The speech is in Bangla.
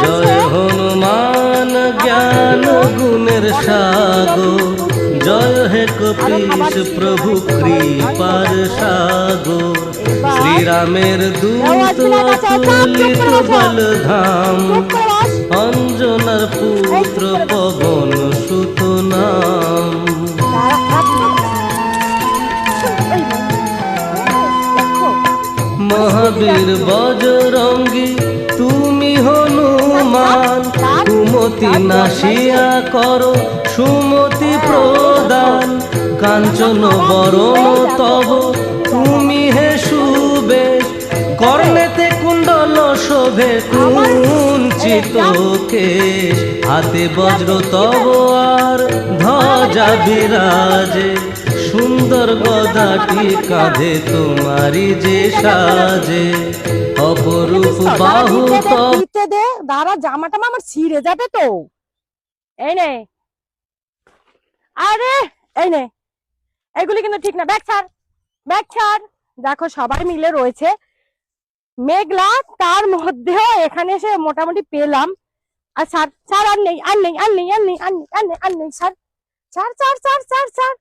জয় হনুমান জ্ঞান গুণের সাগর, জয় হে কপীশ প্রভু কৃপার সাগর। শ্রীরামের দূত অতুলিত বলধাম, অঞ্জনার পুত্র পবন সুত নাম। মহাবীর বজরঙ্গী তুমি হনুমান, কুমতি নাশিয়া করো সুমতি প্রদান। কাঞ্চন বরণ তব তুমি হে সুবেশ, কর্ণেতে কুণ্ডল শোভে কুঞ্চিত কেশ। হাতে বজ্র তব আর ধ্বজা বিরাজে, সুন্দর গদাটি কাঁধে তোমারি যে সাজে। অপরূপ বাহু তব। দাঁড়া, জামাটা আমার ছিঁড়ে যাবে তো। এই নে, আরে এই নে, এগুলি কিন্তু ঠিক না। ব্যাগ ছাড়, ব্যাগ ছাড়। দেখো সবাই মিলে রয়েছে, মেঘলা, তার মধ্যেও এখানে এসে মোটামুটি পেলাম। আর ছাড় ছাড়, আর নেই আর নেই আর নেই আর নেই আর নেই আর নেই আর নেই, ছাড় ছাড় ছাড় ছাড় ছাড় ছাড়।